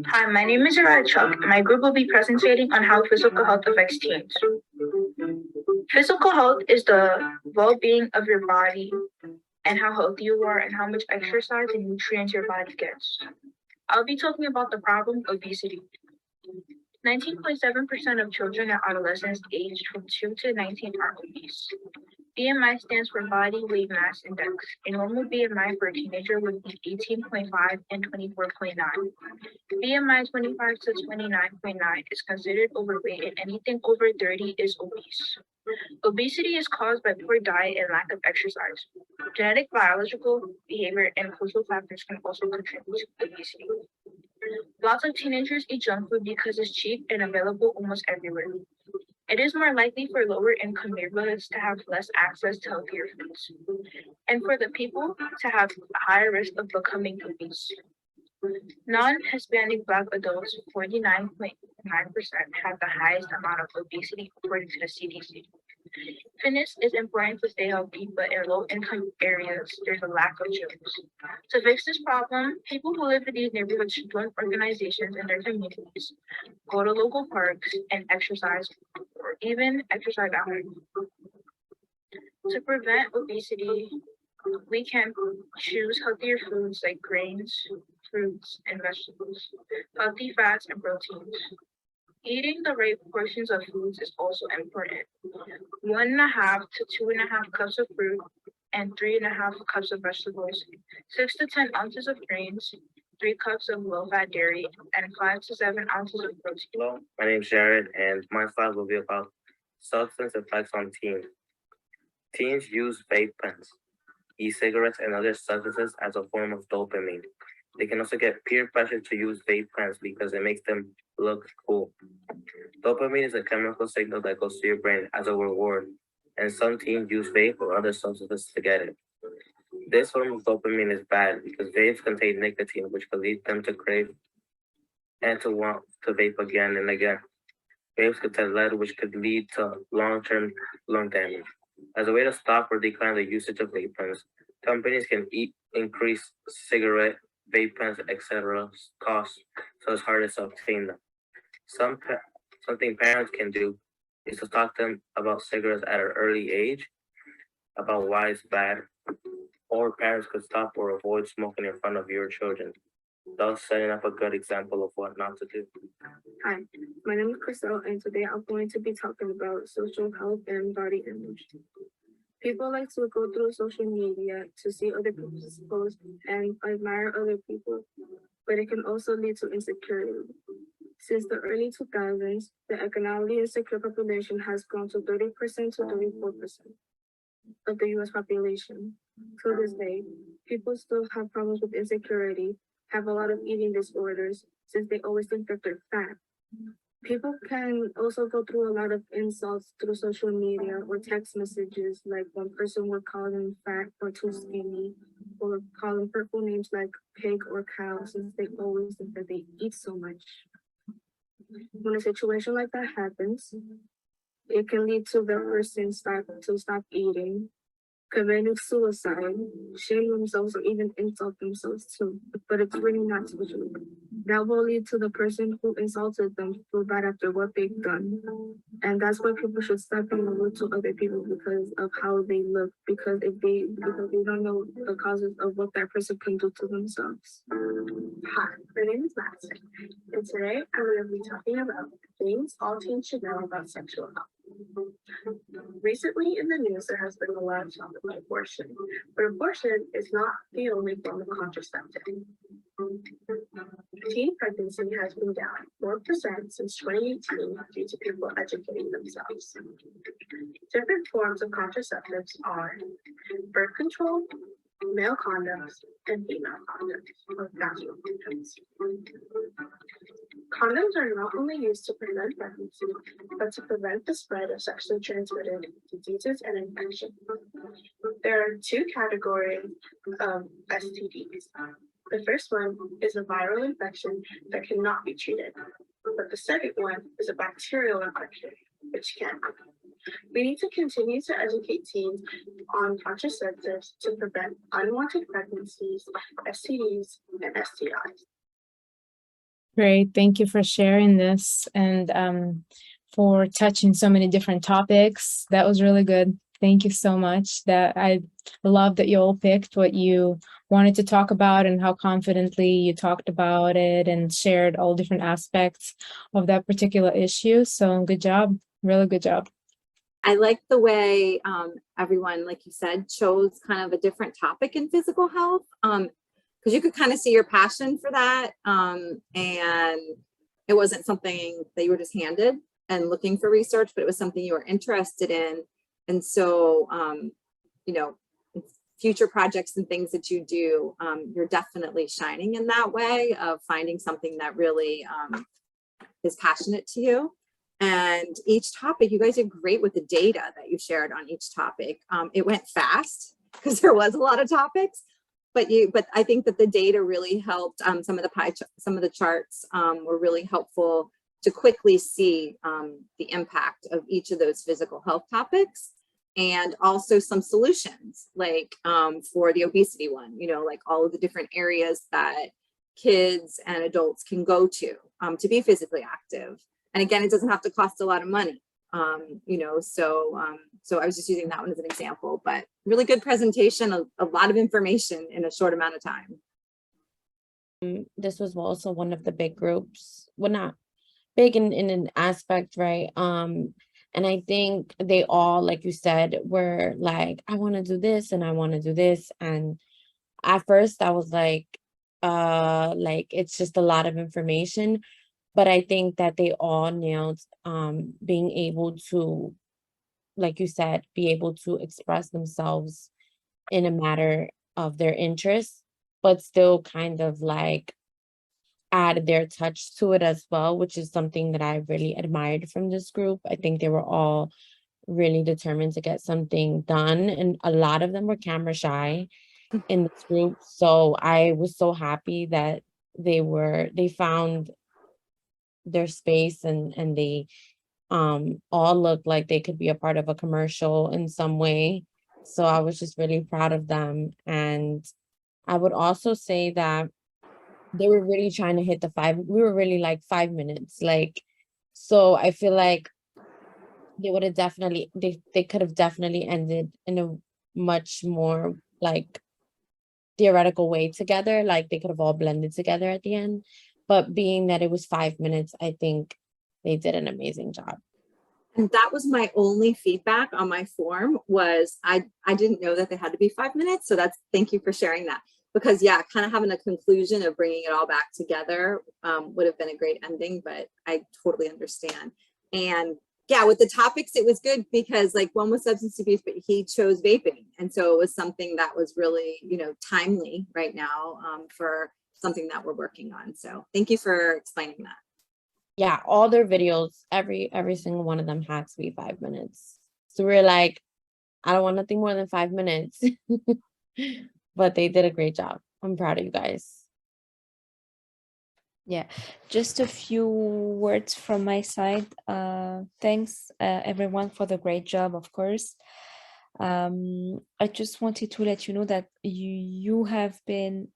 Hi, my name is Chuck, and my group will be presenting on how physical health affects teens. Physical health is the well-being of your body and how healthy you are and how much exercise and nutrients your body gets. I'll be talking about the problem of obesity. 19.7% of children and adolescents aged from 2 to 19 are obese. BMI stands for body weight mass index. A normal BMI for a teenager would be 18.5 and 24.9. BMI 25 to 29.9 is considered overweight, and anything over 30 is obese. Obesity is caused by poor diet and lack of exercise. Genetic, biological, behavior, and cultural factors can also contribute to obesity. Lots of teenagers eat junk food because it's cheap and available almost everywhere. It is more likely for lower income neighborhoods to have less access to healthier foods, and for the people to have a higher risk of becoming obese. Non-Hispanic Black adults, 49.9%, have the highest amount of obesity according to the CDC. Fitness is important to stay healthy, but in low-income areas, there's a lack of gyms. To fix this problem, people who live in these neighborhoods should join organizations in their communities, go to local parks, and exercise, or even exercise at home. To prevent obesity, we can choose healthier foods like grains, fruits, and vegetables, healthy fats and proteins. Eating the right portions of foods is also important. 1.5 to 2.5 cups of fruit and 3.5 cups of vegetables, 6 to 10 ounces of grains, 3 cups of low-fat dairy, and 5 to 7 ounces of protein. Hello, my name is Jared, and my slide will be about substance effects on teens. Teens use vape pens, e-cigarettes, and other substances as a form of dopamine. They can also get peer pressure to use vape pens because it makes them look cool. Dopamine is a chemical signal that goes to your brain as a reward, and some teens use vape or other substances to get it. This form of dopamine is bad because vapes contain nicotine, which can lead them to crave and to want to vape again and again. Vapes contain lead, which could lead to long-term lung damage. As a way to stop or decline the usage of vape pens, companies can increase cigarette, vape pens, etc. costs, so it's harder to obtain them. Something parents can do is to talk to them about cigarettes at an early age, about why it's bad, or parents could stop or avoid smoking in front of your children, thus setting up a good example of what not to do. Hi, my name is Crystal, and today I'm going to be talking about social health and body image. People like to go through social media to see other people's posts and admire other people, but it can also lead to insecurity. Since the early 2000s, the economically insecure population has grown to 30% to 34% of the US population. To this day, people still have problems with insecurity, have a lot of eating disorders, since they always think that they're fat. People can also go through a lot of insults through social media or text messages, like one person will call them fat or too skinny, or call them purple names like pig or cow, since they always think that they eat so much. When a situation like that happens, it can lead to the person stop eating, committing suicide, shame themselves, or even insult themselves too. But it's really not true. That will lead to the person who insulted them feel bad after what they've done. And that's why people should stop being rude to other people because of how they look, because they don't know the causes of what that person can do to themselves. Hi, my name is Madison, and today I'm going to be talking about things all teens should know about sexual health. Recently in the news, there has been a lot of talk about abortion, but abortion is not the only form of contraceptive. Teen pregnancy has been down 4% since 2018 due to people educating themselves. Different forms of contraceptives are birth control, male condoms, and female condoms, or vaginal condoms. Condoms are not only used to prevent pregnancy, but to prevent the spread of sexually transmitted diseases and infections. There are two categories of STDs. The first one is a viral infection that cannot be treated, but the second one is a bacterial infection, which can. We need to continue to educate teens on contraceptives to prevent unwanted pregnancies, STDs, and STIs. Great. Thank you for sharing this and for touching so many different topics. That was really good. Thank you so much. That I love that you all picked what you wanted to talk about and how confidently you talked about it and shared all different aspects of that particular issue. So good job. Really good job. I like the way everyone, like you said, chose kind of a different topic in physical health, because you could kind of see your passion for that, and it wasn't something that you were just handed and looking for research, but it was something you were interested in. And so, you know, future projects and things that you do, you're definitely shining in that way of finding something that really is passionate to you. And each topic, you guys did great with the data that you shared on each topic. It went fast because there was a lot of topics, but I think that the data really helped. Some of the charts were really helpful to quickly see the impact of each of those physical health topics, and also some solutions, like for the obesity one, you know, like all of the different areas that kids and adults can go to be physically active. And again, it doesn't have to cost a lot of money, you know, so I was just using that one as an example, but really good presentation, a lot of information in a short amount of time. This was also one of the big groups. Well, not big in an aspect, right? And I think they all, like you said, were like, I want to do this and I want to do this. And at first I was like it's just a lot of information. But I think that they all nailed being able to, like you said, be able to express themselves in a matter of their interests, but still kind of like add their touch to it as well, which is something that I really admired from this group. I think they were all really determined to get something done, and a lot of them were camera shy in this group. So I was so happy that they found their space, and they all looked like they could be a part of a commercial in some way. So I was just really proud of them. And I would also say that they were really trying to hit we were really like 5 minutes, like, so I feel like they would have definitely, they could have definitely ended in a much more like theoretical way together, like they could have all blended together at the end. But being that it was 5 minutes, I think they did an amazing job. And that was my only feedback on my form, was I didn't know that they had to be 5 minutes. So thank you for sharing that, because yeah, kind of having a conclusion of bringing it all back together would have been a great ending, but I totally understand. And yeah, with the topics, it was good because like one was substance abuse, but he chose vaping. And so it was something that was really, you know, timely right now for something that we're working on. So thank you for explaining that. Yeah, all their videos, every single one of them had to be 5 minutes. So we're like, I don't want nothing more than 5 minutes. But they did a great job. I'm proud of you guys. Yeah, just a few words from my side. Thanks everyone for the great job, of course. I just wanted to let you know that you have been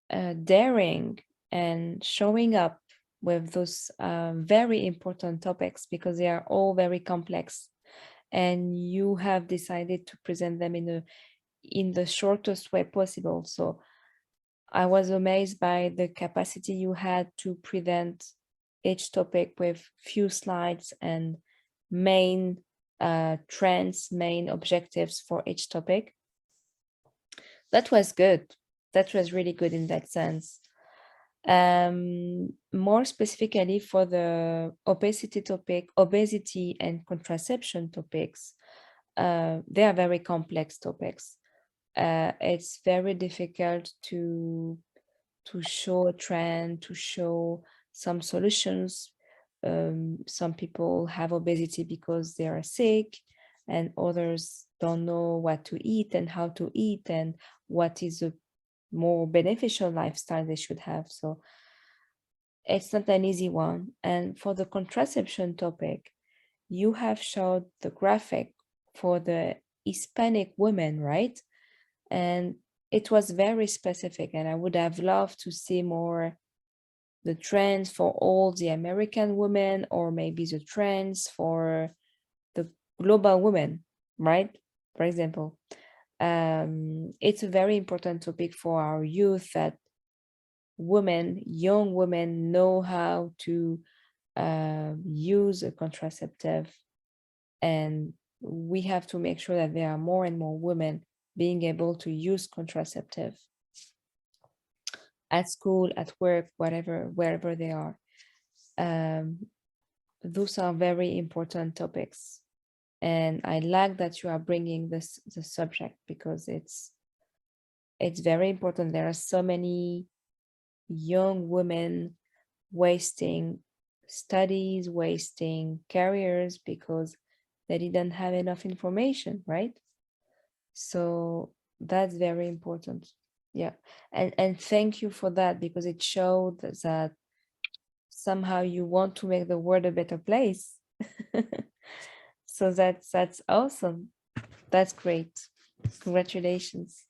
daring and showing up with those very important topics, because they are all very complex, and you have decided to present them in the shortest way possible. So I was amazed by the capacity you had to present each topic with few slides and main trends, main objectives for each topic. That was good. That was really good in that sense. More specifically for the obesity topic, obesity and contraception topics, they are very complex topics. It's very difficult to show a trend, to show some solutions. Some people have obesity because they are sick, and others don't know what to eat and how to eat and what is a more beneficial lifestyle they should have. So it's not an easy one. And for the contraception topic, you have showed the graphic for the Hispanic women, right? And it was very specific, and I would have loved to see more the trends for all the American women, or maybe the trends for the global women, right? For example, it's a very important topic for our youth, that women, young women, know how to use a contraceptive, and we have to make sure that there are more and more women being able to use contraceptive at school, at work, whatever, wherever they are. Those are very important topics, and I like that you are bringing the subject, because it's very important. There are so many young women wasting studies, wasting careers, because they didn't have enough information, right? So that's very important. Yeah, and thank you for that, because it showed that somehow you want to make the world a better place. So that's awesome. That's great. Congratulations.